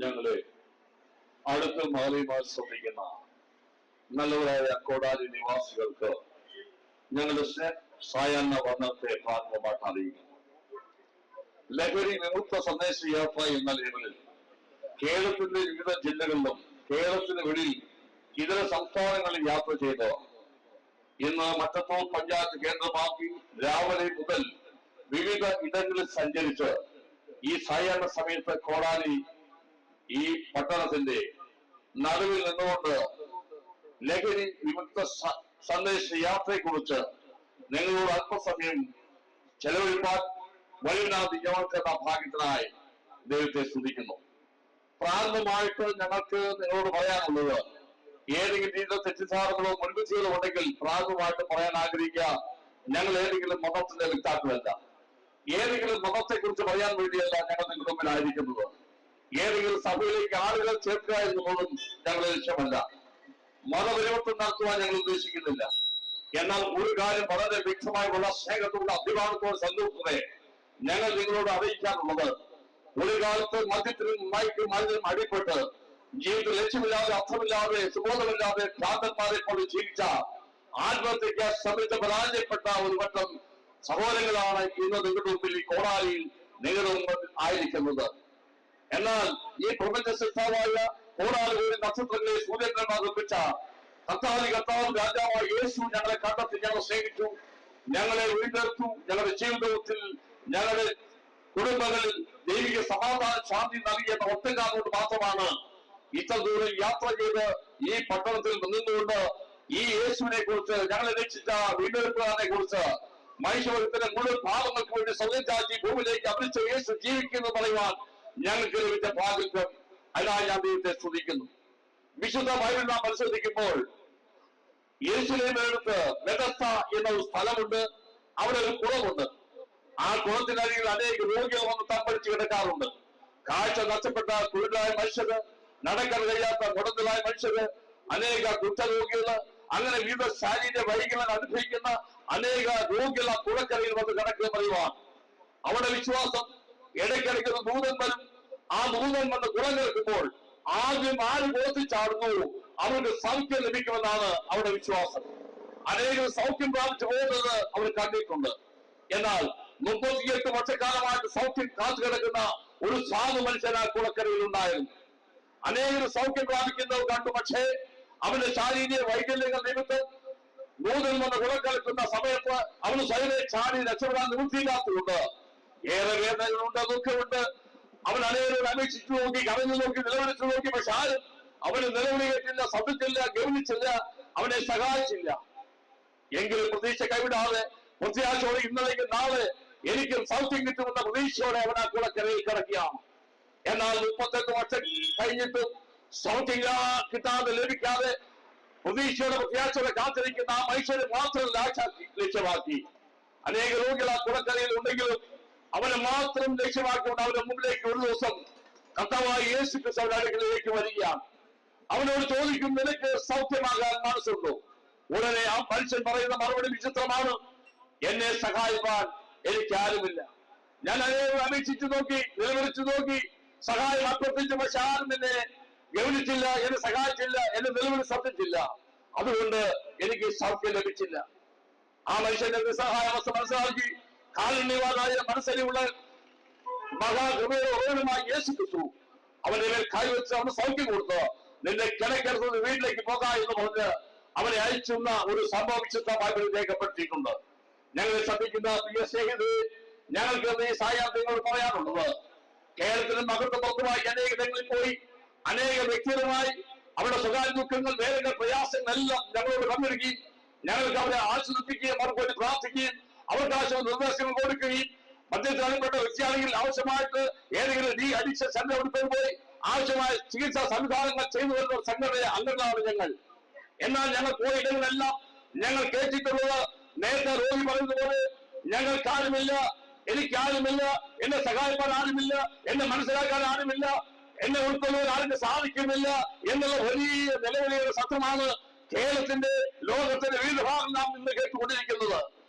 ഞങ്ങളെ അടുത്ത മാലിന്യമായി ശ്രദ്ധിക്കുന്ന നല്ലവരായ കോടാലി നിവാസികൾക്ക് ഞങ്ങളുടെ സായാഹ്ന വന്ദനത്തെ ഭാഗമായിട്ട് അറിയിക്കുന്നു. ലഹരി വിമുക്ത സന്ദേശ യാത്ര എന്ന ലേബലിൽ കേരളത്തിന്റെ വിവിധ ജില്ലകളിലും കേരളത്തിന് വെളിയിൽ ഇതര സംസ്ഥാനങ്ങളിൽ യാത്ര ചെയ്ത് ഇന്ന് മറ്റത്തൂർ പഞ്ചായത്ത് കേന്ദ്രമാക്കി രാവിലെ മുതൽ വിവിധ ഇടങ്ങളിൽ സഞ്ചരിച്ച് ഈ സായാഹ്ന സമയത്ത് കോടാലി ഈ പട്ടണത്തിന്റെ നടുവിൽ നിന്നുകൊണ്ട് ലഹരി വിമുക്ത സന്ദേശ യാത്രയെക്കുറിച്ച് നിങ്ങളോട് അല്പസമയം ചെലവഴിപ്പാൻ വഴിനാഥ് ഞങ്ങൾക്കെന്ന ഭാഗ്യത്തിനായി ദൈവത്തെ സ്തുതിക്കുന്നു. പ്രാരംഭമായിട്ട് ഞങ്ങൾക്ക് നിങ്ങളോട് പറയാനുള്ളത്, ഏതെങ്കിലും രീതിയിലുള്ള തെറ്റിദ്ധാരണകളോ മുൻവിധികളോ ഉണ്ടെങ്കിൽ പ്രാരംഭമായിട്ട് പറയാൻ ആഗ്രഹിക്കുക, ഞങ്ങൾ ഏതെങ്കിലും മതത്തിന്റെ വ്യക്താക്കളല്ല. ഏതെങ്കിലും മതത്തെ കുറിച്ച് പറയാൻ വേണ്ടിയല്ല ഞങ്ങൾ നിങ്ങളുടെ മുമ്പിലായിരിക്കുന്നത്. ഏതെങ്കിലും സഭയിലേക്ക് ആളുകൾ ചേർക്കുക എന്നുള്ളതും ഞങ്ങളുടെ ലക്ഷ്യമല്ല. മതപരിവർത്തനം നടത്തുവാൻ ഞങ്ങൾ ഉദ്ദേശിക്കുന്നില്ല. എന്നാൽ ഒരു കാര്യം വളരെ വ്യക്തമായുള്ള സ്നേഹത്തോടെ അഭിമാനത്തോടെ സന്തോഷത്തോടെ ഞങ്ങൾ നിങ്ങളോട് അറിയിക്കാനുള്ളത്, ഒരു കാലത്ത് മദ്യത്തിനും മയക്കും മലിനും അടിപ്പെട്ട് ജീവിതത്തിൽ ലക്ഷ്യമില്ലാതെ അർത്ഥമില്ലാതെ സുബോധമില്ലാതെ ഭ്രാന്തന്മാരെ പോലെ ജീവിച്ച ആത്മഹത്യയ്ക്ക് ശ്രമിച്ച് പരാജയപ്പെട്ട ഒരു വട്ടം സഹോദരങ്ങളാണ് ഇന്ന് നിങ്ങളുടെ മുമ്പിൽ ഈ കോടാലിയിൽ നിങ്ങളുടെ മുമ്പിൽ ആയിരിക്കുന്നത്. എന്നാൽ ഈ പ്രപഞ്ച സൃഷ്ടാവായ കോടാനുകൂടി നക്ഷത്രങ്ങളെ സൂര്യഗ്രഹണം നിർമ്മിച്ച കർത്താവ് രാജാവായ യേശു ഞങ്ങളെ കണ്ടെത്തി, ഞങ്ങളെ സ്നേഹിച്ചു, ഞങ്ങളെ വീണ്ടെടുത്തു. ഞങ്ങളുടെ ജീവിതത്തിൽ ഞങ്ങളുടെ കുടുംബങ്ങളിൽ ദൈവിക സമാധാന ശാന്തി നൽകിയെന്ന ഒറ്റക്കാരോട് മാത്രമാണ് ഇത്ര ദൂരം യാത്ര ചെയ്ത് ഈ പട്ടണത്തിൽ നിന്നുകൊണ്ട് ഈ യേശുവിനെ കുറിച്ച്, ഞങ്ങളെ രക്ഷിച്ച വീണ്ടെടുപ്പുകാരനെ കുറിച്ച്, മനുഷ്യവർഗത്തിന്റെ മുഴുവൻ പാപങ്ങൾക്ക് വേണ്ടി സ്വന്തം ചാറ്റി ഭൂമിയിലേക്ക് അഭിച്ച യേശു ജീവിക്കുന്നു പറയുവാൻ ഞങ്ങൾക്ക് ലഭിച്ച ഭാഗ്യം. അതിനായി ഞാൻ ദൈവത്തെ സ്തുതിക്കുന്നു. വിശുദ്ധ ബൈബിൾ നാം പരിശോധിക്കുമ്പോൾ യെരൂശലേമിനടുത്ത് ബെഥസ്ദ എന്ന ഒരു സ്ഥലമുണ്ട്. അവിടെ ഒരു കുളമുണ്ട്. ആ കുളത്തിനരികിൽ അനേക രോഗികൾ വന്ന് തമ്പടിച്ച് കിടക്കാറുണ്ട്. കാഴ്ച നഷ്ടപ്പെട്ട കുരുടായ മനുഷ്യര്, നടക്കാൻ കഴിയാത്ത മുടന്തലായ മനുഷ്യര്, അനേക കുഷ്ഠരോഗികള്, അങ്ങനെ വിവിധ ശാരീരിക വൈകല്യങ്ങൾ അനുഭവിക്കുന്ന അനേക രോഗികൾ ആ കുളക്കരയിൽ വന്ന് കിടക്കുക പറയുവാൻ അവിടെ വിശ്വാസം. ഇടയ്ക്കിടയ്ക്ക് ദൂതൻ വരും. ആ ദൂതൻ വന്ന് കുളം കേൾക്കുമ്പോൾ ആദ്യം ആര് കുളത്തിൽ ചാടുന്നു അവർക്ക് സൗഖ്യം ലഭിക്കുമെന്നാണ് അവിടെ വിശ്വാസം. അനേകം സൗഖ്യം പ്രാപിച്ചു പോകുന്നത് അവർ കണ്ടിട്ടുണ്ട്. എന്നാൽ 38 വർഷക്കാലമായിട്ട് സൗഖ്യം കാത്തു കിടക്കുന്ന ഒരു സാധു മനുഷ്യൻ ആ കുളക്കരയിൽ ഉണ്ടായിരുന്നു. അനേകം സൗഖ്യം പ്രാപിക്കുന്നവർ കണ്ടു. പക്ഷേ അവന്റെ ശാരീരിക വൈകല്യങ്ങൾ നിമിത്തം ദൂതൻ വന്ന് കുളക്കെടുക്കുന്ന സമയത്ത് അവന് സ്വയം ചാടി രക്ഷപ്പെടാൻ നിവൃത്തിയില്ലാത്തതുകൊണ്ട് ഏറെ വേദനകളുണ്ട്, ദുഃഖമുണ്ട്. അവൻ അനേകം അപേക്ഷിച്ചു നോക്കി, കരഞ്ഞു നോക്കി, നിലവിളിച്ചു നോക്കി. പക്ഷെ ആരും അവന് നിലവിളി കേട്ടില്ല, ശ്രദ്ധിച്ചില്ല, ഗൗനിച്ചില്ല, അവനെ സഹായിച്ചില്ല. എങ്കിലും പ്രതീക്ഷ കൈവിടാതെ പ്രത്യാശയോടെ ഇന്നലേക്ക് നാളെ എനിക്കും സൗഖ്യം കിട്ടുമെന്ന പ്രതീക്ഷയോടെ അവൻ ആ കുളക്കരയിൽ കിടക്കുകയാണ്. എന്നാൽ 38 വർഷം കഴിഞ്ഞിട്ടും സൗഖ്യം കിട്ടാതെ ലഭിക്കാതെ പ്രതീക്ഷയുടെ പ്രത്യാശയോടെ കാത്തിരിക്കുന്ന ആ മനുഷ്യനെ മാത്രം ലക്ഷ്യമാക്കി അനേക രോഗികൾ ആ കുളക്കരയിൽ ഉണ്ടെങ്കിലും അവനെ മാത്രം ലക്ഷ്യമാക്കിക്കൊണ്ട് അവന്റെ മുമ്പിലേക്ക് ഒരു ദിവസം കർത്താവായ യേശു ക്രിസ്തു അവരുടെ അടുക്കലേക്ക് വരികയാണ്. അവനോട് ചോദിക്കും, നിനക്ക് സൗഖ്യമാകാൻ മനസ്സുണ്ടോ? ഉടനെ ആ മനുഷ്യൻ പറയുന്ന മറുപടി വിചിത്രമാണ്. എന്നെ സഹായിപ്പാൻ എനിക്ക് ആരുമില്ല. ഞാൻ അനേകം അപേക്ഷിച്ചു നോക്കി, നിലവിളിച്ചു നോക്കി, സഹായം അഭ്യർത്ഥിച്ചു, പക്ഷെ ആരും എന്നെ ഗൗനിച്ചില്ല, എന്നെ സഹായിച്ചില്ല, എന്നെ നിലവിളി ശ്രദ്ധിച്ചില്ല. അതുകൊണ്ട് എനിക്ക് സൗഖ്യം ലഭിച്ചില്ല. ആ മനുഷ്യന്റെ നിസ്സഹായാവസ്ഥ മനസ്സിലാക്കി കാരുണ്യവാനായ മനസ്സരിയുള്ള മഹാകൃപയുമായി യേശു ക്രിസ്തു അവന്റെ മേൽ കൈവച്ച് അവന് സൗഖ്യം കൊടുത്ത് നിന്റെ കിടക്കരുത് വീട്ടിലേക്ക് പോകാം എന്ന് പറഞ്ഞ് അവനെ അയച്ചുന്ന ഒരു സംഭവ വിശുദ്ധ ബൈബിളിൽ രേഖപ്പെടുത്തിയിട്ടുണ്ട്. ഞങ്ങളെ ശ്രദ്ധിക്കുന്ന പ്രിയ സ്നേഹിതരെ, ഞങ്ങൾക്ക് ഈ സായാഹ്നങ്ങളോട് പറയാനുള്ളത്, കേരളത്തിലും നഗരത്തെ പുറത്തുമായി അനേകങ്ങളിൽ പോയി അനേക വ്യക്തികളുമായി അവരുടെ സ്വകാര്യ ദുഃഖങ്ങൾ, വേദനകൾ, പ്രയാസങ്ങളെല്ലാം ഞങ്ങളോട് പങ്കെടുക്കുകയും ഞങ്ങൾക്ക് അവരെ ആശ്വസിപ്പിക്കുകയും അവർക്ക് വേണ്ടി പ്രാർത്ഥിക്കുകയും അവർക്ക് ആവശ്യമായ നിർദ്ദേശങ്ങൾ കൊടുക്കുകയും മദ്യത്തിൽ അടിപ്പെട്ട വ്യക്തിയാണെങ്കിൽ ആവശ്യമായിട്ട് ഏതെങ്കിലും ഡി അഡിക്ഷൻ സെന്റർ പോയി ആവശ്യമായ ചികിത്സാ സംവിധാനങ്ങൾ ചെയ്തു വരുന്ന സംഘടന അംഗങ്ങളാണ് ഞങ്ങൾ. എന്നാൽ ഞങ്ങൾ പോയിടങ്ങളെല്ലാം ഞങ്ങൾ കേട്ടിട്ടുള്ളത് നേരത്തെ രോഗി പറയുന്നത് പോലെ ഞങ്ങൾക്കാരുമില്ല, എനിക്കാരുമില്ല, എന്നെ സഹായിക്കാൻ ആരുമില്ല, എന്നെ മനസ്സിലാക്കാൻ ആരുമില്ല, എന്നെ ഉൾക്കൊള്ളുവാൻ ആരും സാധിക്കുന്നില്ല എന്നുള്ള വലിയ നിലവിളിയുടെ സത്യമാണ് കേരളത്തിന്റെ ലോകത്തിന്റെ വിവിധ ഭാഗം നാം ഇന്ന് കേട്ടുകൊണ്ടിരിക്കുന്നത്.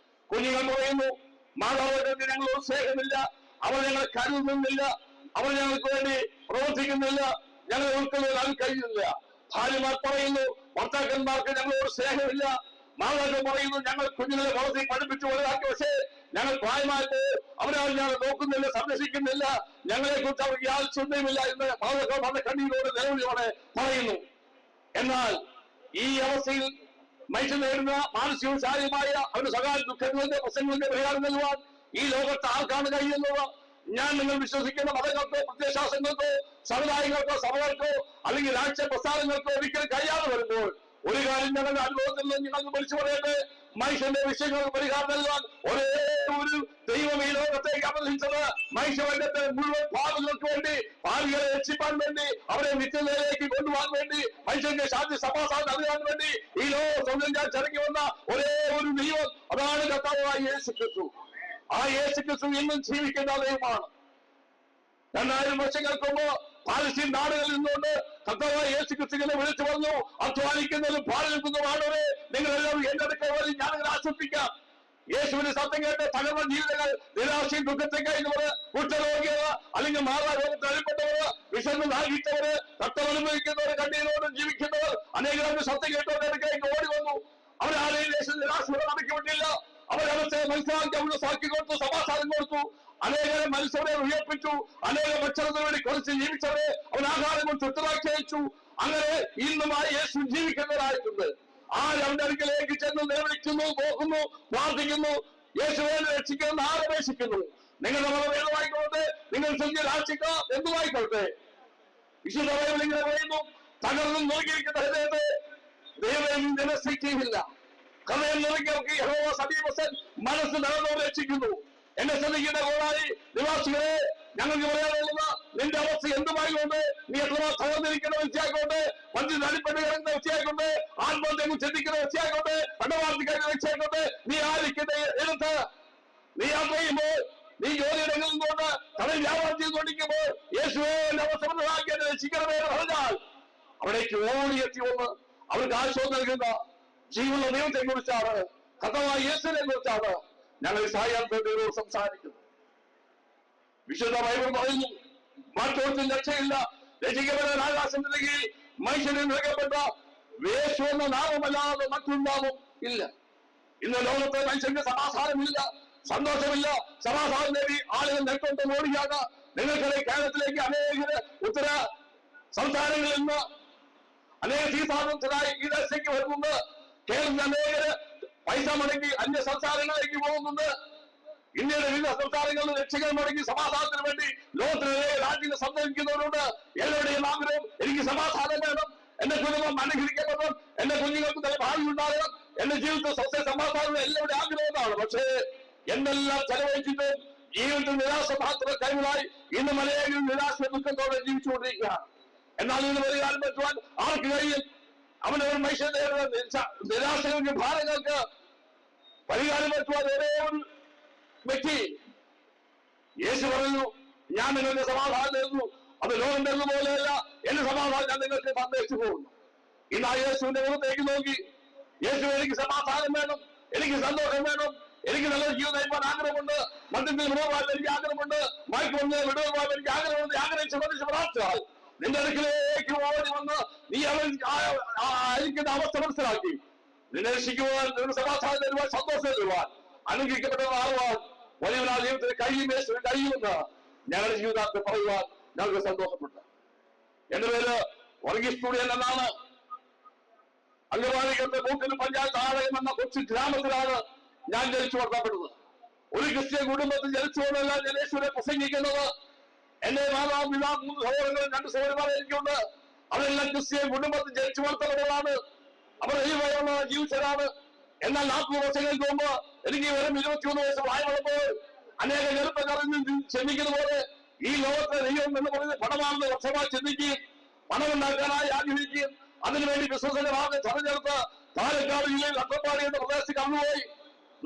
കുഞ്ഞുങ്ങൾ പറയുന്നു, മാതാപിതാക്കൾക്ക് ഞങ്ങളോട് സ്നേഹമില്ല, അവർ ഞങ്ങളെ കരുതുന്നില്ല, അവർ ഞങ്ങൾക്ക് വേണ്ടി പ്രവർത്തിക്കുന്നില്ല, ഞങ്ങളെ ഉൾക്കൊള്ളാൻ കഴിയുന്നില്ല. ഭാര്യമാർ പറയുന്നു ഭർത്താക്കന്മാർക്ക് ഞങ്ങളോട് സ്നേഹമില്ല, മാതാക്കൾ പറയുന്നു ഞങ്ങൾ കുഞ്ഞുങ്ങളെ വളർത്തി പഠിപ്പിച്ചു വലുതാക്കി, പക്ഷേ ഞങ്ങൾ പ്രായമായിട്ട് അവരെ ഞങ്ങൾ നോക്കുന്നില്ല, സംരക്ഷിക്കുന്നില്ല, ഞങ്ങളെ കുറിച്ച് അവർക്ക് യാതൊരു ചിന്തയുമില്ല എന്ന് മാതാക്കൾ വളരെ കണ്ണീരോട് നിലവിളിയോടെ പറയുന്നു. എന്നാൽ ഈ അവസ്ഥയിൽ മനുഷ്യൻ നേരിടുന്ന മാനസികവും ശാരീരികമായ അവരുടെ സകാല ദുഃഖങ്ങളുടെ പ്രശ്നങ്ങളുടെ പരിഹാരം നൽകുവാൻ ഈ ലോകത്ത് ആർക്കാണ് കഴിയുന്നത്? ഞാൻ നിങ്ങൾ വിശ്വസിക്കുന്ന മതങ്ങൾക്കോ പ്രത്യയശാസ്ത്രങ്ങൾക്കോ സമുദായങ്ങൾക്കോ സഭകൾക്കോ അല്ലെങ്കിൽ രാഷ്ട്രീയ പ്രസ്ഥാനങ്ങൾക്കോ ഒരിക്കലും കഴിയാതെ വരുമ്പോൾ ഒരു കാര്യം ഞങ്ങളുടെ അനുഭവത്തിൽ നിന്ന് ഞങ്ങൾക്ക് വിളിച്ചു പറയട്ടെ, മനുഷ്യന്റെ വിഷയങ്ങൾക്ക് പരിഹാരം നൽകാൻ ഒരേ ഒരു ദൈവം ഈ ലോകത്തേക്ക് അവതരിച്ചത് മനുഷ്യവർഗത്തെ മുഴുവൻ ഭാവികൾക്ക് വേണ്ടി, ഭാവികളെ രക്ഷിപ്പാൻ വേണ്ടി, അവരെ നിത്യതയിലേക്ക് കൊണ്ടുപോകാൻ വേണ്ടി, മനുഷ്യന്റെ ശാന്തി സമാധാനം നൽകാൻ വേണ്ടി ഈ ലോകം ചടങ്ങി വന്ന ഒരേ ഒരു ദൈവം, അതാണ് കർത്താവായ യേശു ക്രിസ്തു. ആ യേശു ക്രിസ്തു ഇന്നും ജീവിക്കുന്ന ദൈവമാണ്. 2000 വർഷങ്ങൾക്ക് മുമ്പ് പാലസ്തീൻ നാടുകളിൽ നിന്നുകൊണ്ട് കർത്താവായ യേശു ക്രിസ്തുവിനെ വിളിച്ചു പറഞ്ഞു, അധ്വാനിക്കുന്നതും പാൽ നിൽക്കുന്നതുമാണവരെ നിങ്ങളെല്ലാം എന്റെ അടുക്കൽ വഴി ഞാനങ്ങനെ ആശ്വസിപ്പിക്കാം. യേശുവിന്റെ ശബ്ദം കേട്ട് തകർന്ന ജീവിതങ്ങൾ, നിരാശയും ദുഃഖത്തെ കഴിഞ്ഞവര്, കുഷ്ഠരോഗികള്, അല്ലെങ്കിൽ മാറാരോഗത്തിൽ അടിപ്പെട്ടവര്, വിശന്ന് നാഗിച്ചവര്, രക്തമനുഭവിക്കുന്നവര്, കണ്ണീരോടും ജീവിക്കുന്നവർ അനേകം ശബ്ദം കേട്ടവരുടെ അടുക്കലേക്ക് ഓടി വന്നു. അവരാരെയും യേശു നിരാശയോടെ നടക്കിവിട്ടില്ല. അവരവസ്ഥയെ മനസ്സിലാക്കി അവിടെ സാക്കി കൊടുത്തു, സമാധാനം കൊടുത്തു. അനേകം മനുഷ്യരെ ഉയർപ്പിച്ചു. അനേകം ഭക്ഷണത്തിന് വേണ്ടി കുറച്ച് ജീവിച്ചവരെ അവൻ ആഹാരം കൊണ്ട് തൃപ്തരാക്കി അയച്ചു. അങ്ങനെ ഇന്നുമായി യേശു ജീവിക്കുന്നവരായിട്ടുണ്ട്. അവന്റെ അടുക്കലേക്ക് ചെന്ന് നിലവിളിക്കുന്നു, നോക്കുന്നു, പ്രാർത്ഥിക്കുന്നു, യേശുവിനെ രക്ഷിക്കുന്ന ആരപേക്ഷിക്കുന്നു. നിങ്ങളുടെ മതഭേദമായിക്കോട്ടെ, നിങ്ങൾ ചെറിയ രാഷ്ട്രീയ എന്തുമായിക്കോട്ടെ, വിശുദ്ധ ബൈബിൾ ഇങ്ങനെ പറയുന്നു, തകർന്നും നോക്കിയിരിക്കുന്ന ഹൃദയത്തെ ദൈവം നിരസിക്കുകയില്ല. ഹൃദയം നിറയ്ക്കവർക്ക് യഹോവ സമീപസ്ഥൻ, മനസ്സ് നടന്നവരെ രക്ഷിക്കുന്നു. എന്നെ ശ്രദ്ധിക്കുന്ന കോടാലി നിവാസികളെ, ഞങ്ങൾക്ക് പറയാനുള്ളത് നിന്റെ അവസ്ഥ എന്തുമായിക്കൊണ്ട്, നീ എത്ര തകർന്നിരിക്കുന്ന വ്യക്തിയായിക്കൊണ്ട്, മറ്റു നടിപ്പെട്ട് കിടക്കുന്ന വ്യക്തിയായിക്കൊണ്ട്, ആത്മഹത്യം ചിന്തിക്കുന്ന വ്യക്തിയായിക്കൊണ്ട്, കടവാർത്തി കഴിഞ്ഞ വ്യക്തിയായിക്കൊണ്ട്, നീ ആയിരിക്കുന്ന എടുത്ത് നീ യാത്ര ചെയ്യുമ്പോൾ, നീ ജോലിയിടങ്ങളിൽ നിന്നുകൊണ്ട് കടൽ വ്യാപാരം ചെയ്തുകൊണ്ടിരിക്കുമ്പോൾ യേശുവേ എന്റെ അവസ്ഥ മനസ്സിലാക്കിയത് രക്ഷിക്കണമേ എന്ന് പറഞ്ഞാൽ അവിടേക്ക് ഓടിയെത്തി വന്ന് അവർക്ക് ആശ്വാസം നൽകുന്ന ജീവനുള്ള ദൈവത്തെ കുറിച്ചാണ്, കർത്താവായ യേശുവിനെ കുറിച്ചാണ് ഞങ്ങൾ സായാഹ്നത്തോട് സംസാരിക്കുന്നത്. വിശുദ്ധ ബൈബിൾ പറയുന്നു, മറ്റൊരുത്തും രക്ഷയില്ല, രക്ഷിക്കപ്പെടാൻ ആകാശത്തിന്റെ കീഴിൽ മനുഷ്യന് നൽകപ്പെട്ട യേശു എന്ന നാമമല്ലാതെ മറ്റൊരു നാമം ഇല്ല. ഇന്ന് ലോകത്തെ മനുഷ്യന്റെ സമാധാനമില്ല, സന്തോഷമില്ല. സമാധാനം നേടി ആളുകൾ നെട്ടോട്ട് ഓടിയാണ്. നിങ്ങൾക്കിടെ കേരളത്തിലേക്ക് അനേകര് ഉത്തര സംസ്ഥാനങ്ങളിൽ നിന്ന് അനേക തീർത്ഥാടനത്തിനായി ഈ ദേശത്തേക്ക് വരുന്നുണ്ട്. കേരളത്തിൽ അനേകര് പൈസ മുടങ്ങി അന്യ സംസ്ഥാനങ്ങളിലേക്ക് പോകുന്നുണ്ട്. ഇന്ത്യയുടെ വിവിധ സംസ്ഥാനങ്ങളിൽ രക്ഷകൾ മുടങ്ങി സമാധാനത്തിന് വേണ്ടി ലോകത്തിലെ രാജ്യങ്ങൾ സംഭവിക്കുന്നവരുണ്ട്. എല്ലാവരുടെയും ആഗ്രഹം എനിക്ക് സമാധാനം വേണം, എന്റെ കുടുംബം അനുഗ്രഹിക്കപ്പെടണം, എന്റെ കുഞ്ഞുങ്ങൾക്ക് നല്ല ഭാവി ഉണ്ടാകണം, എന്റെ ജീവിതത്തിൽ സ്വസ്ഥ സമാധാനം എല്ലാവരുടെ ആഗ്രഹമാണ്. പക്ഷേ എന്തെല്ലാം ചെലവഴിച്ചിട്ട് ജീവിതത്തിൽ നിരാശ മാത്രം കൈകളായി ഇന്ന് മലയാളികൾ നിരാശ ദുഃഖത്തോടെ ജീവിച്ചുകൊണ്ടിരിക്കുകയാണ്. എന്നാൽ ഇന്ന് പരിഹാരം പറ്റുവാൻ ആർക്ക് കഴിയും? അവനവർ മനുഷ്യന്റെ നിരാശകൾക്ക് ഭാരങ്ങൾക്ക് പരിഹാരം പറ്റുവാൻ ഒരേ ഒരു വ്യക്തി യേശു പറയുന്നു, ഞാൻ നിങ്ങൾക്ക് സമാധാനം തരുന്നു, അത് ലോകം തരുന്ന പോലെയല്ല, എന്റെ സമാധാനം ഞാൻ നിങ്ങൾക്ക് സന്ദേശിച്ചു പോകുന്നു. ഇന്ന് ആ യേശുവിന്റെ മുഖത്തേക്ക് നോക്കി, യേശു എനിക്ക് സമാധാനം വേണം, എനിക്ക് സന്തോഷം വേണം, എനിക്ക് നല്ല ജീവിതം നയിക്കാൻ ആഗ്രഹമുണ്ട്, മദ്യത്തിൽ വിടുവാൻ എനിക്ക് ആഗ്രഹമുണ്ട്, മയക്കുമരുന്ന് വിടുവാൻ എനിക്ക് ആഗ്രഹമുണ്ട്, ആഗ്രഹിച്ച് മനുഷ്യ പ്രാർത്ഥിച്ചാൽ നിന്റെ അടുക്കിലേക്ക് ഓടി വന്ന് നീ ആയിരിക്കുന്ന അവസ്ഥ മനസ്സിലാക്കി നിന്നെ രക്ഷിക്കുവാൻ, നിന്റെ സമാധാനം തരുവാൻ, സന്തോഷം തരുവാൻ, അനുഗ്രഹിക്കപ്പെട്ടതാകുവാൻ വലിയ ജീവിതത്തിന് കഴിയുമെന്ന് ഞങ്ങളുടെ ജീവിതത്തെ പറയുവാൻ ഞങ്ങൾക്ക് സന്തോഷപ്പെട്ടു. എന്റെ പേര് വർഗീസ് സ്റ്റുഡിയൻ എന്നാണ്. അംഗവാദികളുടെ മൂക്കിന് പഞ്ചായത്ത് ആളയം എന്ന കൊച്ചു ഗ്രാമത്തിലാണ് ഞാൻ ജനിച്ചു വളർത്തപ്പെടുന്നത്. ഒരു ക്രിസ്ത്യൻ കുടുംബത്തിൽ ജനിച്ചുകൊണ്ടല്ല ഞാൻ യേശുവിനെ പ്രസംഗിക്കുന്നത്. എന്റെ മാതാവ് പിതാ 3 സഹോദരങ്ങളും 2 സഹോദരന്മാരെ എനിക്കുണ്ട്. അവരെല്ലാം ക്രിസ്ത്യൻ കുടുംബത്തിൽ ജനിച്ചു വളർത്തപ്പെട്ടവരാണ്. അവർ ദൈവമായുള്ള ജീവിച്ചവരാണ്. എന്നാൽ 40 വർഷങ്ങൾക്ക് മുമ്പ് എനിക്ക് വെറും 21 വയസ്സ് പ്രായമുള്ളപ്പോൾ അനേക ചെറുപ്പക്കാരിൽ ചിന്തിക്കുന്ന പോലെ ഈ ലോകത്തെ ദൈവം എന്ന് പറയുന്നത് പണമാണെന്ന് വർഷമായി ചിന്തിക്കുകയും പണമുണ്ടാക്കാനായി ആഗ്രഹിക്കുകയും അതിനുവേണ്ടി ബിസിനസിന്റെ ഭാഗം തെരഞ്ഞെടുത്ത് പാലക്കാട് ജില്ലയിൽ അട്ടപ്പാടി എന്ന പ്രദേശത്ത് കടന്നുപോയി.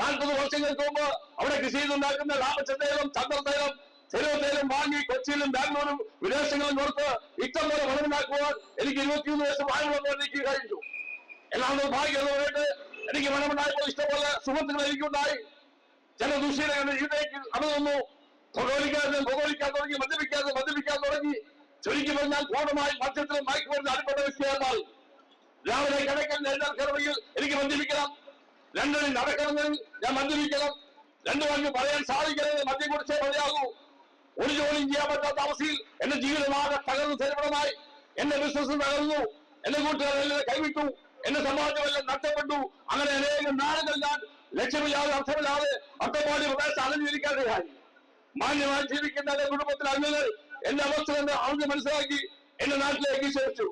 40 വർഷങ്ങൾക്ക് മുമ്പ് അവിടെ കൃഷി ചെയ്തുണ്ടാക്കുന്ന രാമചന്ദ്രയിലും ചന്ദ്രതയിലും ചെരുവത്തേലും വാങ്ങി കൊച്ചിയിലും ബാംഗ്ലൂരും വിദേശങ്ങളിലും കൊടുത്ത് ഇഷ്ടംപോലെ പണമുണ്ടാക്കുവാൻ എനിക്ക് 21 വയസ്സ് പ്രായമുള്ളപ്പോൾ എനിക്ക് കഴിഞ്ഞു. എല്ലാവരും ഭാഗ്യമായിട്ട് എനിക്ക് പണമുണ്ടായപ്പോൾ ഇഷ്ടംപോലെ സുഹൃത്തുക്കൾ എനിക്കുണ്ടായി. ചില ദുഷിയുടെ ഇതിലേക്ക് നടന്നു. പുകവലിക്കാൻ തുടങ്ങി, മദ്യപിക്കാൻ തുടങ്ങി. ചുരുക്കി പറഞ്ഞാൽ പൂർണ്ണമായി മദ്യത്തിലും മയക്കുമരുന്ന് അടിപ്പെട്ട വ്യക്തിയാൽ രാവിലെ കിടക്കൽ എഴുതാൻ എനിക്ക് മദ്യപിക്കണം, 2 മണി നടക്കണമെങ്കിൽ ഞാൻ മദ്യപിക്കണം, 2 മണിക്ക് പറയാൻ സാധിക്കണമെങ്കിൽ മദ്യം കുടിച്ചേ മതിയാകൂ. ഒരു ജോലിയും ചെയ്യാൻ പറ്റാത്ത അവസ്ഥയിൽ എന്റെ ജീവിതമാകെ തകർന്നു തരിപ്പണമായി. എന്റെ ബിസിനസ് തകർന്നു, എന്റെ കൂട്ടുകാരെല്ലാം കൈവിട്ടു, എന്റെ സമാജമെല്ലാം നഷ്ടപ്പെട്ടു. അങ്ങനെ അനേകം നാളുകൾ ഞാൻ ലക്ഷ്യമില്ലാതെ അർത്ഥമില്ലാതെ അട്ടപ്പാടി പ്രദേശത്ത് അലഞ്ഞിരിക്കാതെയായി. മാന്യമായി ജീവിക്കുന്ന എന്റെ കുടുംബത്തിലെ അംഗങ്ങൾ എന്റെ അവസ്ഥ എന്ന് അറിഞ്ഞ് മനസ്സിലാക്കി എന്റെ നാട്ടിലേക്ക് ക്ഷണിച്ചു.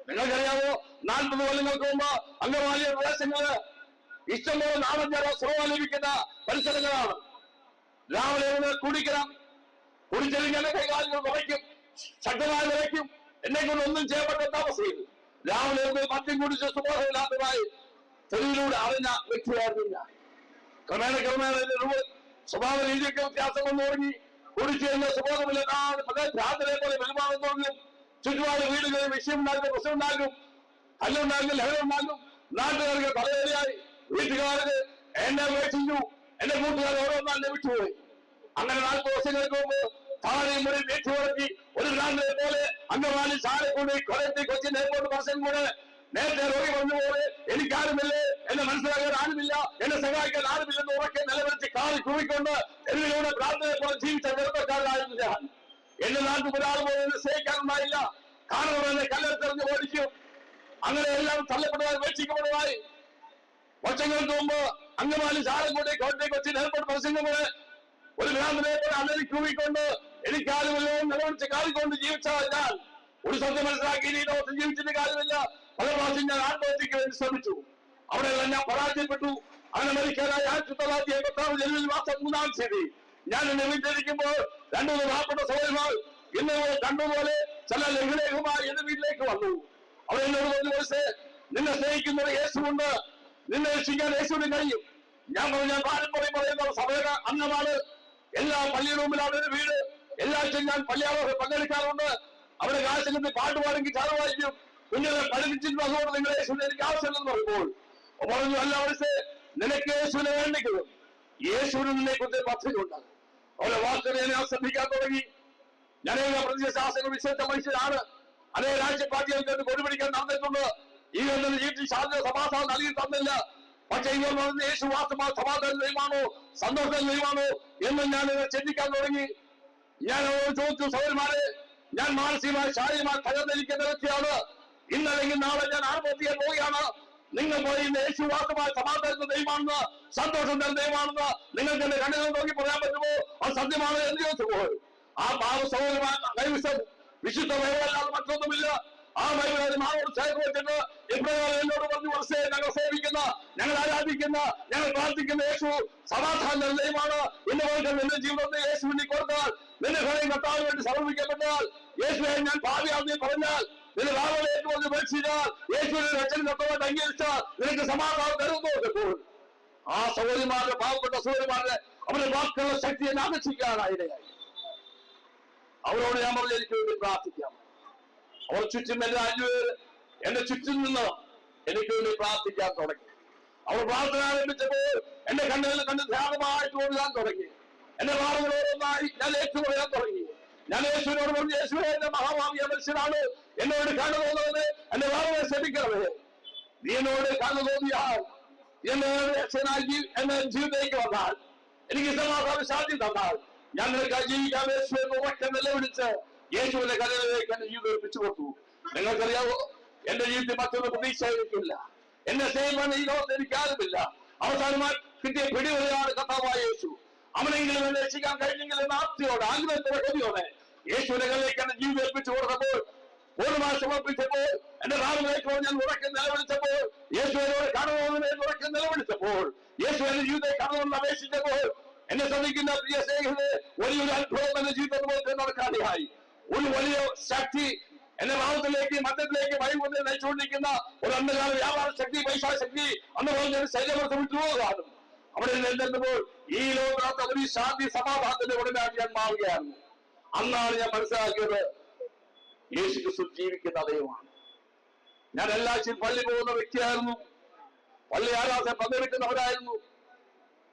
നിങ്ങൾക്കറിയാമോ, 40 കൊല്ലങ്ങൾക്ക് മുമ്പ് അംഗമാലിയ പ്രദേശങ്ങള് ഇഷ്ടംപോലെ നാമജല സ്രോത ലഭിക്കുന്ന പരിസരങ്ങളാണ്. രാവിലെ കുടിക്കണം, കുടിച്ചെങ്കിൽ എന്റെ കൈകാലുകൾ കുറയ്ക്കും, ശക്തമായി വിളയ്ക്കും, എന്നെ കൊണ്ട് ഒന്നും ചെയ്യപ്പെട്ട അവസ്ഥയിൽ രാവിലെ മദ്യം കുടിച്ച് സുബോധമില്ലാത്തതായി തെരുവിലൂടെ അറിഞ്ഞ വ്യക്തിയായിരുന്നു ഞാൻ. ക്രമേണ സ്വഭാവ രീതിയൊക്കെ വ്യത്യാസം വന്നു തുടങ്ങി. കുടിച്ചെന്ന് സുബോധമില്ലാതെ ഭ്രാന്തരെ പോലെ പെരുമാറാൻ തുടങ്ങും. ചുറ്റുപാട് വീടുകളിൽ വിഷയമുണ്ടാക്കും, പ്രശ്നമുണ്ടാക്കും, കല്ലുണ്ടാക്കും, ലഹരമുണ്ടാക്കും. നാട്ടുകാർക്ക് പലതരയായി. വീട്ടുകാർക്ക് എന്നെ ഉപേക്ഷിച്ചു, എന്റെ കൂട്ടുകാർ ഓരോന്നാൾ വിട്ടുപോയി. അങ്ങനെ 40 ദിവസങ്ങൾക്ക് മുമ്പ് താഴെയും മുറി വീട്ടു വളർത്തി ഒരു ഭ്രാന്തരെ പോലെ അംഗമാലി ചാലക്കൂടി കൊലത്തി കൊച്ചിൻ എയർപോർട്ട് ബസ്സിൽ കൂടെ നേരത്തെ രോഗി പറഞ്ഞുപോലെ എനിക്കാരുമില്ലേ, എന്നെ മനസ്സിലാക്കാൻ ആരുമില്ല, എന്നെ സഹായിക്കാൻ ആരുമില്ലെന്ന് ഉറക്കെ നിലവിളിച്ച് കാറി കൂവിക്കൊണ്ട് തെരുവിലൂടെ ഭ്രാന്തരെ പോലെ ജീവിച്ച വെറുപ്പക്കാരനായിരുന്നു ഞാൻ. എന്റെ നാട്ടിൽ ഒരാൾ പോലും സ്നേഹിക്കാനുണ്ടായില്ല. കാരണം എന്നെ കല്ലെടുത്തെറിഞ്ഞ് ഓടിക്കും. അങ്ങനെ എല്ലാം തള്ളപ്പെട്ടതായി ഉപേക്ഷിക്കപ്പെട്ടതായി. വർഷങ്ങൾക്ക് മുമ്പ് അങ്കമാലി ചാലക്കുടി കോട്ടയം കൊച്ചിൻ എയർപോർട്ട് ബസ്സിൽ കൂടെ ഒരു ഭ്രാന്തനെ പോലെ അലറി കൂവിക്കൊണ്ട് എനിക്കാരുമില്ലോ നിലവിളിച്ച് കാറിക്കൊണ്ട് ജീവിച്ച ഞാൻ ഒരു സത്യം മനസ്സിലാക്കി ഈ ലോകത്ത് ജീവിച്ചിട്ട് കാര്യമില്ല. പല പ്രാവശ്യം ഞാൻ ആത്മഹത്യക്ക് വേണ്ടി ശ്രമിച്ചു. അവിടെയെല്ലാം ഞാൻ പരാജയപ്പെട്ടു. അങ്ങനെ മരിക്കാനായി 1986 ജനുവരി മാസം 3-ാം തീയതി ഞാൻ എന്നെ വീട്ടിലിരിക്കുമ്പോൾ 2 പാവപ്പെട്ട സഹോദരന്മാർ ഇന്ന് കണ്ടുപോലെ ചില ലഘുലേഖമായി എന്റെ വീട്ടിലേക്ക് വന്നു. അവർ എന്നോട് പറഞ്ഞു, ദിവസേ നിന്നെ സ്നേഹിക്കുന്നത് യേശുണ്ട്, നിന്നെ രക്ഷിക്കാൻ യേശുവിന് കഴിയും. ഞാൻ പറഞ്ഞു, ഞാൻ പാരമ്പര്യം പറയുന്ന സഭയുടെ അംഗമാണ്, എല്ലാ പള്ളിയുടെ മുമ്പിലാണ് ഒരു വീട്, എല്ലാവർക്കും ഞാൻ പള്ളിയാളെ പങ്കെടുക്കാറുണ്ട്. അവിടെ കാശിന്റെ പാട്ടുപാടെങ്കിൽ ചാറുവായിരിക്കും, കുഞ്ഞുങ്ങളെ പഠിപ്പിച്ചിട്ട് അതുകൊണ്ട് നിങ്ങൾ യേശുവിനെ എനിക്ക് ആവശ്യമില്ലെന്ന് പറയുമ്പോൾ പറഞ്ഞു, അല്ല അവരുടെ നിനക്ക് യേശുവിനെ വേണ്ടിക്കുന്നത്, യേശുവിന് നിന്നെ കുറിച്ച് പദ്ധതിയുണ്ട്. അവരെ വാക്കുകളെ ഞാൻ ശ്രദ്ധിക്കാൻ തുടങ്ങി. ഞാനേക പ്രതിശാസനങ്ങൾ വിശ്വസിച്ച മനുഷ്യരാണ്. അനേക രാജ്യപാർട്ടികൾക്ക് കൊടിപിടിക്കാൻ നടന്നിട്ടുണ്ട്. ഈ ജീവിതത്തിൽ ശാന്തി സമാധാനം നൽകി തന്നില്ല. പക്ഷേ ഇവർ പറഞ്ഞ യേശു വാസ്തവ സമാധാന ദൈവമാണോ, സന്തോഷ ദൈവമാണോ എന്ന് ഞാൻ ചിന്തിക്കാൻ തുടങ്ങി. ഞാൻ ചോദിച്ചു, സഹോദരന്മാരെ, ഞാൻ മാനസികമായി ശാരീരികമായി തകർന്നിരിക്കുന്ന വ്യക്തിയാണ്. ഇന്നല്ലെങ്കിൽ നാളെ ഞാൻ ആത്മഹത്യ ചെയ്യാൻ പോവുകയാണ്. നിങ്ങൾ പോയി യേശു വാസ്തവമായി സമാധാന ദൈവമാണെന്ന്, സന്തോഷം തരുന്ന ദൈവമാണെന്ന് നിങ്ങൾക്ക് എന്റെ കണ്ണുകൾ നോക്കി പറയാൻ പറ്റുമോ? അത് സത്യമാണ് എന്ന് ചോദിച്ചപ്പോൾ ആ പാവ സഹോദരമായ കൈവിഷം വിശുദ്ധ ബൈബിളല്ലാതെ മറ്റൊന്നുമില്ല. ആ ബൈബിൾ മാവോട് ചേർത്ത് വെച്ചിട്ട് ഇപ്രകാരം എന്നോട് പറഞ്ഞു, വർഷേ ഞങ്ങൾ സേവിക്കുന്ന, ഞങ്ങൾ ആരാധിക്കുന്ന, ഞങ്ങൾ പ്രാർത്ഥിക്കുന്ന യേശു സമാധാന ദൈവമാണ്. എന്റെ പോലെ നിന്റെ ജീവിതത്തെ യേശു വേണ്ടി കൊടുത്താൽ, നിന്റെ ഹൃദയം കർത്താവിന് വേണ്ടി സമർപ്പിക്കപ്പെട്ടാൽ, യേശുവെ ഞാൻ പാപിയാണെന്ന് പറഞ്ഞാൽ, നിന്റെ ഭാവനയേക്ക് വന്ന് ഉപേക്ഷിച്ചാൽ, യേശുവിന്റെ രക്ഷകൻ കർത്താവായിട്ട് അംഗീകരിച്ചാൽ നിനക്ക് സമാധാനം തരുന്നു. ആ സഹോദരിമാരുടെ പാവപ്പെട്ട സഹോദരിമാരുടെ അവരുടെ വാക്കുകളുടെ ശക്തിയെ ആകർഷിക്കാനായിടയായി. അവരോട് ഞാൻ പറഞ്ഞു, എനിക്ക് വേണ്ടി പ്രാർത്ഥിക്കാം. അവർ ചുറ്റും എല്ലാ 5 പേര് എന്റെ ചുറ്റും നിന്ന് എനിക്ക് വേണ്ടി പ്രാർത്ഥിക്കാൻ തുടങ്ങി. അവർ പ്രാർത്ഥന ആരംഭിച്ചപ്പോൾ എന്റെ കണ്ണുകളിൽ കണ്ട് ധ്യാനമായിട്ട് ഓടാൻ തുടങ്ങി. എന്റെ വാറുകൾ ഓരോന്നായി ഞാൻ യേശു പറയാൻ തുടങ്ങി. ഞാൻ യേശുവിനോട് പറഞ്ഞു, യേശുവേ എന്റെ മഹാഭാവിയ മനുഷ്യനാണ്, എന്നോട് കണ്ണു തോന്നുന്നത് എന്റെ വാറുകളെ ശ്രമിക്കണമേ. നീ എന്നോട് കണ്ണു തോന്നിയാൽ എന്നെ രക്ഷനാക്കി എന്റെ ജീവിതത്തിലേക്ക് വന്നാൽ, എനിക്ക് സമാധാന ശാന്തി തന്നാൽ, ഞാൻ നിനക്ക് ജീവിക്കാൻ യേശുവെ ഉറക്കെ നിലവിളിച്ച് യേശുവിന്റെ കലയിലേക്ക് എന്റെ ജീവിതം എത്തിച്ചു കൊടുത്തു. നിങ്ങൾക്കറിയാവോ, എന്റെ ജീവിതത്തിൽ മറ്റൊരു പ്രതീക്ഷ എനിക്കില്ല. എന്നെ സ്നേഹിക്കാൻ ഈ ലോകത്ത് എനിക്കാരുമില്ല. അവസാനമായി കിട്ടിയ പിടിവലിയാണ് കർത്താവായ യേശു. അവനെങ്കിലും എന്നെ രക്ഷിക്കാൻ കഴിഞ്ഞെങ്കിൽ എന്ന ആപ്തിയോടെ, ആഗ്രഹത്തോടെ, കൊതിയോടെ യേശുവിന്റെ കലയിലേക്ക് എന്റെ ജീവിതം ഏൽപ്പിച്ചു കൊടുത്തപ്പോൾ, പൂർണ്ണമായി സമർപ്പിച്ചപ്പോൾ, എന്റെ നാളുകളേക്കോ ഞാൻ ഉറക്കെ നിലവിളിച്ചപ്പോൾ, യേശുവിനോട് കാണുമെന്ന് ഉറക്കെ നിലവിളിച്ചപ്പോൾ, യേശു എന്റെ ജീവിതത്തെ കാണുമെന്ന് അപേക്ഷിച്ചപ്പോൾ, എന്നെ ശ്രമിക്കുന്ന പ്രിയ സ്നേഹിതരെ, വലിയൊരു അത്ഭുതം എന്റെ ജീവിതത്തിൽ നടക്കാതെയായി. ഒരു വലിയ ശക്തി എന്റെ ഭാവത്തിലേക്ക്, മദ്യത്തിലേക്ക് വൈകുന്നേരം നയിച്ചുകൊണ്ടിരിക്കുന്ന ഒരു അന്ധകാല വ്യാപാര ശക്തി, പൈസ ശക്തി അന്ന് പറഞ്ഞ ശരീരത്തെ വിട്ടുപോകാനും അവിടെ നിന്നെത്തുമ്പോൾ ഈ ലോകത്ത് ഒരു ശാന്തി സമാധാനത്തിന്റെ ഉടനായിട്ട് ഞാൻ മാറുകയായിരുന്നു. അന്നാണ് ഞാൻ മനസ്സിലാക്കിയത്, യേശു ക്രിസ്തു ജീവിക്കുന്ന ദൈവമാണ്. ഞാൻ എല്ലാഴ്ചയും പള്ളി പോകുന്ന വ്യക്തിയായിരുന്നു. പള്ളി ആരാധന പങ്കെടുക്കുന്നവരായിരുന്നു.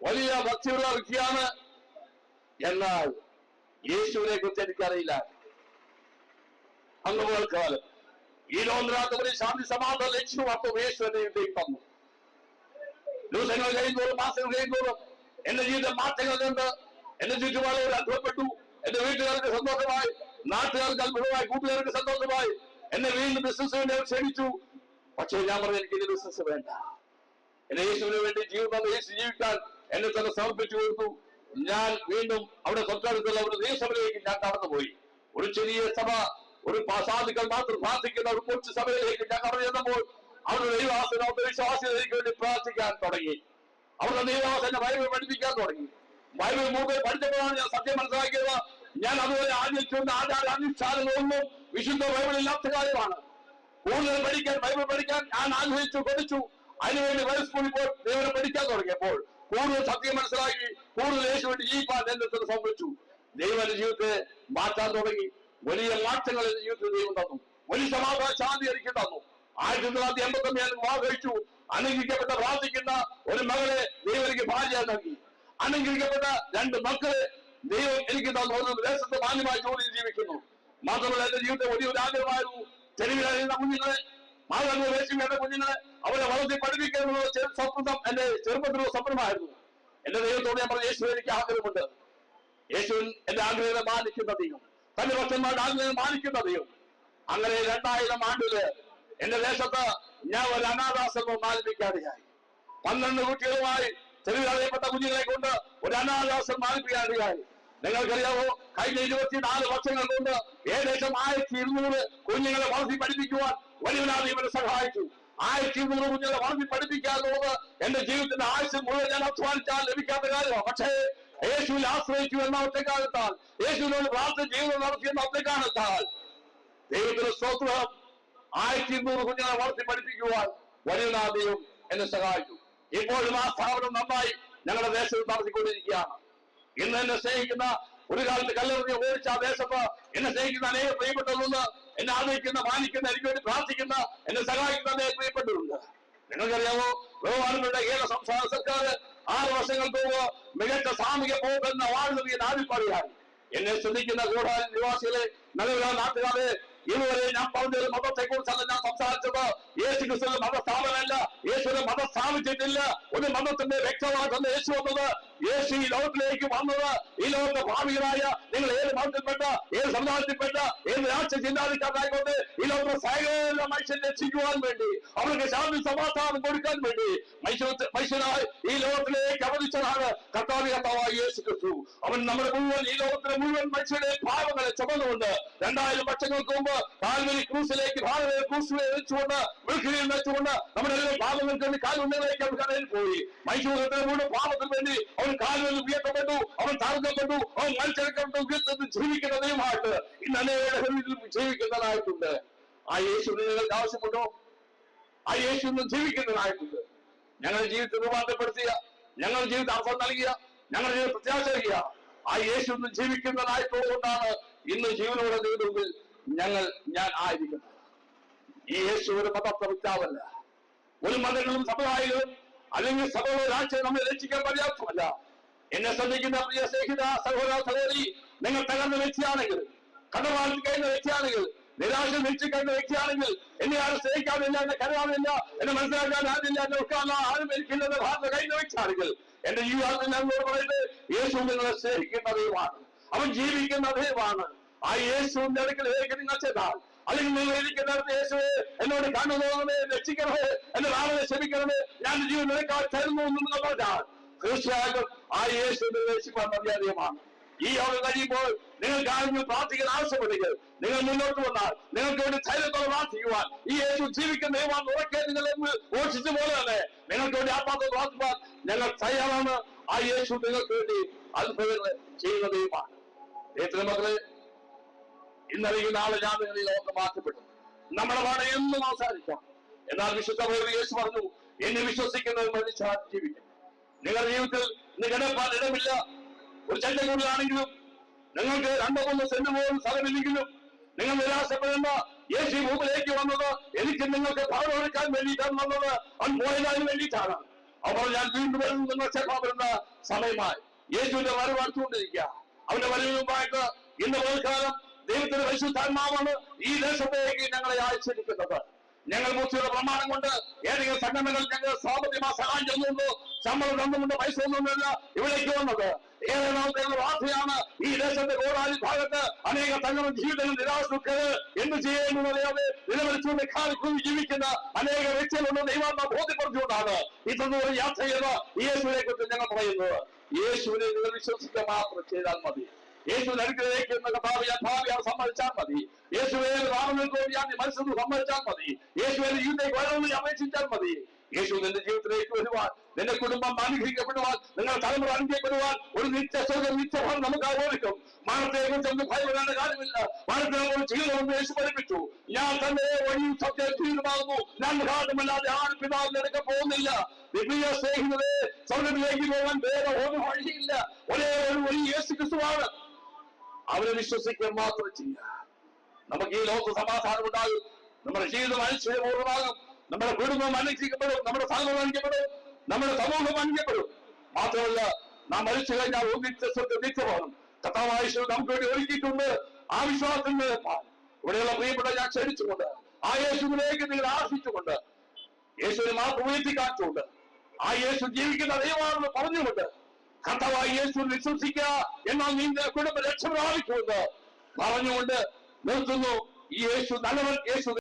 വലിയ ഭക്തിയുള്ള വ്യക്തിയാണ്. എന്നാൽ യേശുവിനെ കുറിച്ച് എനിക്കറിയില്ല. അന്ന് കാലം ഈ ലോകരാത്രി ശാന്തി സമാധാനം ലക്ഷ്യം അപ്പം യേശു എന്നെ തന്നു. ദിവസങ്ങൾ കഴിയുന്നോറും മാസങ്ങൾ കഴിയുന്നോറും എന്റെ ജീവിതം മാറ്റങ്ങൾ കണ്ട് എന്റെ ചുറ്റുപാടുകൾ അനുഭവപ്പെട്ടു. എന്റെ വീട്ടുകാർക്ക് സന്തോഷമായി, നാട്ടുകാർക്ക് അത്ഭുതമായി, കൂട്ടുകാർക്ക് സന്തോഷമായി. എന്നെ വീണ്ടും ബിസിനസ്സിനെ ക്ഷണിച്ചു. പക്ഷേ ഞാൻ പറഞ്ഞു എനിക്ക് ഇനി ബിസിനസ് വേണ്ട. എന്റെ യേശുവിന് വേണ്ടി ജീവിതം യേശു ജീവിക്കാൻ എന്നെ തന്നെ സമർപ്പിച്ചു കൊടുത്തു. ഞാൻ വീണ്ടും അവിടെ തൊട്ടടുത്തുള്ള ഒരു ദൈവസഭയിലേക്ക് ഞാൻ കടന്നുപോയി. ഒരു ചെറിയ സഭ, ഒരു സാധുക്കൾ മാത്രം പ്രാർത്ഥിക്കുന്ന ഒരു കൊച്ചു സഭയിലേക്ക് ഞാൻ കടന്നു ചെന്നപ്പോൾ അവരുടെ ദൈവവാസന വിശ്വാസികൾക്ക് വേണ്ടി പ്രാർത്ഥിക്കാൻ തുടങ്ങി. അവരുടെ ദൈവവാസനെ ബൈബിൾ പഠിപ്പിക്കാൻ തുടങ്ങി. ബൈബിൾ മുമ്പേ പഠിച്ചപ്പോഴാണ് ഞാൻ സത്യം മനസ്സിലാക്കിയത്. ഞാൻ അതുപോലെ ആചരിച്ചുകൊണ്ട് അനുഷ്ഠാനങ്ങളൊന്നും വിശുദ്ധ ബൈബിളില്ലാത്ത കാര്യമാണ്. കൂടുതൽ പഠിക്കാൻ, ബൈബിൾ പഠിക്കാൻ ഞാൻ ആഗ്രഹിച്ചു, പഠിച്ചു. അതിനുവേണ്ടി ബൈബിൾ സ്കൂളിൽ പോയി ദൈവനെ പഠിക്കാൻ തുടങ്ങിയപ്പോൾ കൂടുതൽ സത്യം മനസ്സിലാക്കി, കൂടുതൽ യേശുവിന്റെ ജീവിക്കാൻ എന്നെ സംഭവിച്ചു. ദൈവം എന്റെ ജീവിതത്തെ മാറ്റാൻ തുടങ്ങി. വലിയ മാറ്റങ്ങൾ എന്റെ ജീവിതത്തിൽ ദൈവം തന്നു. വലിയ സമാധാന ശാന്തി എനിക്ക് തന്നു. 1989 ഞാൻ വിവാഹം കഴിച്ചു. അനുഗ്രഹിക്കപ്പെട്ട പ്രാർത്ഥിക്കുന്ന ഒരു മകളെ ദൈവം എനിക്ക് ഭാര്യ നൽകി. അനുഗ്രഹിക്കപ്പെട്ട 2 മക്കളെ ദൈവം എനിക്ക് തന്നു. ഒരു ദേശത്ത് മാന്യമായ ജോലിയിൽ ജീവിക്കുന്നു. മാത്രമല്ല എന്റെ ജീവിതത്തെ വലിയൊരു ആഗ്രഹമായിരുന്നു തെരുവിലായിരുന്ന കുഞ്ഞുങ്ങളെ, മാതാപിതാക്കളുടെ കുഞ്ഞുങ്ങളെ അവരെ വളർത്തി പഠിപ്പിക്കാനുള്ള സ്വപ്നം എന്റെ ചെറുപ്പത്തിലുള്ള സ്വപ്നമായിരുന്നു. എന്റെ ദൈവത്തോട് ഞാൻ പറഞ്ഞു, യേശു എനിക്ക് ആഗ്രഹമുണ്ട്. യേശു എന്റെ ആഗ്രഹത്തെ മാനിക്കുന്ന ദൈവം, തന്റെ ഭക്തന്മാരുടെ ആഗ്രഹം മാനിക്കുന്ന ദൈവം. അങ്ങനെ 2000 ആണ്ടില് എന്റെ ദേശത്ത് ഞാൻ ഒരു അനാഥാശ്രമം ആരംഭിക്കാതെയായി. 12 കുട്ടികളുമായി തെരുവിലറിയപ്പെട്ട കുഞ്ഞുങ്ങളെ കൊണ്ട് ഒരു അനാഥാശ്രമം ആരംഭിക്കാതെയായി. നിങ്ങൾക്കറിയാവോ, കഴിഞ്ഞ 24 വർഷങ്ങൾ കൊണ്ട് ഏകദേശം 1200 കുഞ്ഞുങ്ങളെ വളർത്തി പഠിപ്പിക്കുവാൻ വലിയവനാണ് ഇവരെ സഹായിച്ചു. 1200 കുഞ്ഞുങ്ങളെ വളർത്തി പഠിപ്പിക്കാനുള്ളത് എന്റെ ജീവിതത്തിന്റെ ആയുസ് മുഴുവൻ ഞാൻ അധ്വാനിച്ചാൽ ലഭിക്കാത്ത കാര്യമാണ്. പക്ഷേ യേശുവിൽ ആശ്രയിച്ചു എന്ന ഒറ്റക്കാലത്താൽ, യേശുവിനോട് പ്രാർത്ഥന ജീവിതം നടത്തിയെന്ന ഒറ്റക്കാലത്താൽ ദൈവത്തിന്റെ സ്തോത്രം, 1200 കുഞ്ഞുങ്ങളെ വളർത്തി പഠിപ്പിക്കുവാൻ വലിയവനായ ദൈവം എന്നെ സഹായിച്ചു. ഇപ്പോഴും ആ സ്ഥാപനം നന്നായി ഞങ്ങളുടെ ദേശത്ത് നടത്തിക്കൊണ്ടിരിക്കുകയാണ്. ഇന്ന് എന്നെ സ്നേഹിക്കുന്ന, ഒരു കാലത്ത് കല്ലെറിഞ്ഞ് ഓടിച്ച ആ ദേശത്ത് എന്നെ സ്നേഹിക്കുന്ന അനേക പ്രിയപ്പെട്ടവരുണ്ട്. എന്നെ ആദരിക്കുന്ന, മാനിക്കുന്ന, എനിക്ക് വേണ്ടി പ്രാർത്ഥിക്കുന്ന, എന്നെ സഹായിക്കുന്ന അനേക പ്രിയപ്പെട്ടവരുണ്ട്. നിങ്ങൾക്കറിയാമോ, ബഹുമാനപ്പെട്ട കേരള സംസ്ഥാന സർക്കാർ 6 വർഷങ്ങൾക്ക് മുമ്പ് മികച്ച സാമൂഹ്യ പോകെന്ന അവാർഡ് നൽകിയ ആദ്യപാടിയായി. എന്നെ ശ്രദ്ധിക്കുന്ന കൂടാതെ നിവാസികളെ, നല്ലവരാ നാട്ടുകാരെ, ഇതുവരെ ഞാൻ പറഞ്ഞൊരു മതത്തെ കുറിച്ചല്ല ഞാൻ സംസാരിച്ചത്. യേശു ക്രിസ്തു മതസ്ഥാപനമല്ല. യേശുവിനെ മതം സ്ഥാപിച്ചിട്ടില്ല. ഒരു മതത്തിന്റെ വ്യക്തമാക്കുന്ന യേശു വന്നത്, യേശു ഈ ലോകത്തിലേക്ക് വന്നത് ഈ ലോകത്തെ ഭാവികളായ നിങ്ങൾ ഏത് മതത്തിൽപ്പെട്ട, ഏത് സമുദായത്തിൽപ്പെട്ട, ഏത് രാഷ്ട്രീയ ചിന്താധിക്കാരായിക്കൊണ്ട് ഈ ലോകത്തെ സകല മനുഷ്യനെ രക്ഷിക്കുവാൻ വേണ്ടി, അവർക്ക് ശാന്തി സമാധാനം കൊടുക്കാൻ വേണ്ടി മനുഷ്യനായി ഈ ലോകത്തിലേക്ക് അവതരിച്ചതാണ് കർത്താവായ യേശു ക്രിസ്തു. അവൻ നമ്മുടെ മുഴുവൻ, ഈ ലോകത്തിലെ മുഴുവൻ മനുഷ്യരുടെ പാപങ്ങളെ ചുമന്നുകൊണ്ട് 2000 വർഷങ്ങൾക്ക് മുമ്പ് കാൽവരി ക്രൂസിലേക്ക്, ഭാരതീയ ക്രൂസിനെ വെച്ചുകൊണ്ട്, വിളിക്കുകയും വെച്ചുകൊണ്ട് നമ്മുടെ എല്ലാ പാപങ്ങൾക്ക് വേണ്ടി കാൽവരിയിലേക്ക് അവൻ കടയിൽ പോയി. മനുഷ്യരുടെ മുഴുവൻ പാപത്തിന് വേണ്ടി അവൻ കാൽവരിൽ ഉയർത്തപ്പെട്ടു, അവൻ തകർക്കപ്പെട്ടു, അവൻ മത്സരിക്കപ്പെട്ടു, ഉയർത്തി ജീവിക്കുന്ന ദൈവമായിട്ട് ഇന്ന് അനേകം ജീവിക്കുന്നതായിട്ടുണ്ട്. ആ യേശു നിങ്ങൾക്ക് ആവശ്യമുണ്ടോ? ആ യേശു ഇന്ന് ജീവിക്കുന്നതായിട്ടുണ്ട്. ഞങ്ങളുടെ ജീവിതത്തെ രൂപാന്തരപ്പെടുത്തിയ, ഞങ്ങളുടെ ജീവിതം അർത്ഥം നൽകിയ, ഞങ്ങളുടെ ജീവിതം പ്രത്യാശ നൽകിയ ആ യേശു ഇന്ന് ജീവിക്കുന്നതായിട്ടുള്ളതുകൊണ്ടാണ് ഇന്ന് ജീവനോടെ ദൈവത്തിൽ ഞാൻ ആയിരിക്കുന്നത്. ഈ യേശു ഒരു മതപ്രവക്താവല്ല. ഒരു മതങ്ങളും സമുദായങ്ങളും അല്ലെങ്കിൽ സഭകളോ രാഷ്ട്രീയം നമ്മെ രക്ഷിക്കാൻ പര്യാപ്തമല്ല. എന്നെ ശ്രദ്ധിക്കുന്ന പ്രിയ സ്നേഹിത സഹോദര സഹോദരി, നിങ്ങൾ തകർന്ന വ്യക്തിയാണെങ്കിൽ, കടവാളിൽ കഴിയുന്ന വ്യക്തിയാണെങ്കിൽ, നിരാശ വീഴ്ചക്കുന്ന വ്യക്തിയാണെങ്കിൽ, എന്നെ ആരും സ്നേഹിക്കാനില്ല, എന്നെ കരുതാനില്ല, എന്നെ മനസ്സിലാക്കാൻ ആരില്ല, എന്നെ ഉൾക്കാനുള്ള ആരും എനിക്കില്ലെന്ന് ഭാരത കഴിയുന്ന വ്യക്തിയാണെങ്കിൽ എന്റെ ജീവിതത്തിൽ ഞങ്ങളോട് പറയുന്നത്, യേശു നിങ്ങളെ സ്നേഹിക്കുന്ന ദൈവമാണ്. അവൻ ജീവിക്കുന്ന ദൈവമാണ്. ആ യേശുവിന്റെ അടുക്കലേക്ക് നിങ്ങൾ ചെന്നാൽ, അല്ലെങ്കിൽ നിങ്ങൾ ഇരിക്കുന്നിടത്ത് യേശുവെ എന്നോട് കാണുന്നതേ, രക്ഷിക്കണമേ, എന്റെ നാളെ ക്ഷമിക്കണമേ, ഞാൻ ജീവൻ നിനക്കാൾ തരുന്നു എന്ന് നിങ്ങൾ പറഞ്ഞാൽ തീർച്ചയായിട്ടും ആ യേശു രക്ഷിക്കാൻ മര്യാദയുമാണ്. ഈ യോഗം കഴിയുമ്പോൾ നിങ്ങൾക്ക് ആരെങ്കിലും പ്രാർത്ഥിക്കാൻ ആവശ്യപ്പെടുക, നിങ്ങൾ മുന്നോട്ട് വന്നാൽ നിങ്ങൾക്ക് വേണ്ടി ധൈര്യത്തോടെ പ്രാർത്ഥിക്കുവാൻ ഈ യേശു ജീവിക്കുന്ന ദൈവമാണ്. ഉറക്കെ നിങ്ങളെ ഘോഷിച്ച പോലെ തന്നെ നിങ്ങൾക്ക് വേണ്ടി ആത്മാർത്ഥ പ്രാർത്ഥിക്കാൻ ഞങ്ങൾ തയ്യാറാണ്. ആ യേശു നിങ്ങൾക്ക് വേണ്ടി അത്ഭുതങ്ങൾ ചെയ്യുന്ന ദൈവമാണ്. ദൈവത്തിന്റെ മക്കളെ, ഇന്നല്ലെങ്കിൽ നാളെ ഞാൻ നിങ്ങൾ ഈ ലോകം മാറ്റപ്പെട്ടു. നമ്മുടെ പാടെ എന്നും അവസാനിക്കാം. എന്നാൽ വിശുദ്ധ യേശു പറഞ്ഞു, എന്നെ വിശ്വസിക്കുന്നവർ മരിച്ചാൽ ജീവിക്കും. നിങ്ങളുടെ ജീവിതത്തിൽ ഇന്ന് കിടപ്പാൻ ഇടമില്ല. ഒരു ചെണ്ടക്കൂടിലാണെങ്കിലും നിങ്ങൾക്ക് 2-3 സെന്റ് പോലും സ്ഥലമില്ലെങ്കിലും നിങ്ങൾ നിരാശപ്പെടേണ്ട. യേശു ഭൂമിയിലേക്ക് വന്നത് എനിക്ക് നിങ്ങൾക്ക് ഭാഗമെടുക്കാൻ വേണ്ടിയിട്ടാണ് വന്നത്. അവൻ പോയതിന് വേണ്ടിയിട്ടാണ്. അവർ ഞാൻ വീണ്ടും വരുന്ന നിങ്ങൾ ചേർക്കാൻ വരുന്ന സമയമായി യേശുവിന്റെ വരവ് അടുത്തുകൊണ്ടിരിക്കുക. അവന്റെ വരവിന് മുമ്പായിട്ട് ഇന്ന് പോൽക്കാലം ദൈവത്തിന്റെ പരിശുദ്ധാത്മാവാണ് ഈ ദേശത്തേക്ക് ഞങ്ങളെ അയച്ചിരിക്കുന്നത്. ഞങ്ങൾ മൂർച്ചയുടെ പ്രമാണം കൊണ്ട് ഏതെങ്കിലും സംഘടനകൾ ഞങ്ങൾ സാമ്പത്തികമായ സഹായം ചെയ്യുന്നുണ്ടോ, ശമ്പളം തന്നുകൊണ്ട് പൈസ ഒന്നുമില്ല ഇവിടേക്ക് വന്നത്. ഏഴാമത്തെ വാർത്തയാണ് ഈ ദേശത്തെ കോടാലി ഭാഗത്ത് അനേക തങ്ങളുടെ ജീവിതങ്ങൾ നിരാശുക്കര് എന്ത് ചെയ്യുമെന്ന് അറിയാതെ നിലവിളിച്ചുകൊണ്ട് കാലിക്കൂടി ജീവിക്കുന്ന അനേക വ്യക്തികളുണ്ട്. ദൈവാത്മ ബോധ്യപ്പെടുത്തിക്കൊണ്ടാണ് ഇതൊന്നും യാത്ര ചെയ്ത് യേശുവിനെ കുറിച്ച് ഞങ്ങൾ പറയുന്നത്. യേശുവിനെ നിങ്ങൾ വിശ്വസിക്കുക മാത്രം ചെയ്താൽ മതി. യേശുവിനെ അനുഗ്രഹിക്കുന്ന ഭാവിയാണ് സമ്മതിച്ചാൽ മതി. യേശുവെ രാമങ്ങൾക്ക് ഞാൻ മനസ്സിൽ സമ്മതിച്ചാൽ മതി. യേശുവിന്റെ ജീവിതത്തിലേക്ക് വരണമെന്ന് അപേക്ഷിച്ചാൽ മതി. യേശു നിന്റെ ജീവിതത്തിലേക്ക് വരുവാൻ, നിന്റെ കുടുംബം അനുഗ്രഹിക്കപ്പെടുവാൻ, നിങ്ങളുടെ തലമുറ അനുഗ്രഹിക്കപ്പെടുവാൻ ഒരു നിത്യസ്വർഗം നിത്യഫലം നമുക്ക് ആഘോഷിക്കും. മരണത്തെ കുറിച്ച് നമുക്ക് ഭയപ്പെടേണ്ട കാര്യമില്ല. മരണത്തെ കുറിച്ച് ജീവിതം യേശു പഠിപ്പിച്ചു. ഞാൻ തന്നെ വഴി സത്യം ജീവിതമാകുന്നു, ഞാൻ ഘാതമല്ലാതെ ആരും പിതാവിന്റെ അടുക്ക പോകുന്നില്ല. ദിവ്യ സ്നേഹിതരെ, സ്വർഗത്തിലേക്ക് പോകാൻ വേറെ ഒരു വഴിയില്ല. ഒരേ ഒരു വഴി യേശു ക്രിസ്തുവാണ്. അവരെ വിശ്വസിക്കാൻ മാത്രം ചെയ്യുക. നമുക്ക് ഈ ലോക സമാധാനം ഉണ്ടാകും. നമ്മുടെ ജീവിതം അനുശ്ചയപൂർവ്വമാകും. നമ്മുടെ കുടുംബം അനുഗ്രഹിക്കപ്പെടും. നമ്മുടെ സമൂഹം അനുഗ്രഹിക്കപ്പെടും. നമ്മുടെ സമൂഹം അനുഗ്രഹിക്കപ്പെടും. മാത്രമല്ല, നാം മരിച്ചു കഴിഞ്ഞാൽ നിത്യമാണ് കർത്താവായ യേശു നമുക്ക് വേണ്ടി ഒരുക്കിയിട്ടുണ്ട്. ആ വിശ്വാസത്തിൽ ഇവിടെയുള്ള പ്രിയപ്പെട്ട ഞാൻ ക്ഷണിച്ചുകൊണ്ട് ആ യേശുവിലേക്ക് നിങ്ങൾ ആർഷിച്ചുകൊണ്ട് യേശുവിനെ മാത്രം ഉയർത്തി കാണിച്ചുകൊണ്ട് ആ യേശു ജീവിക്കുന്ന ദൈവമാണെന്ന് പറഞ്ഞുകൊണ്ട് കർത്താവായ യേശുവിൽ വിശ്വസിക്കുക, എന്നാൽ നിന്റെ കുടുംബ രക്ഷ പ്രാപിക്കുമെന്ന് പറഞ്ഞുകൊണ്ട് നിർത്തുന്നു. ഈ യേശു നല്ലവൻ, യേശു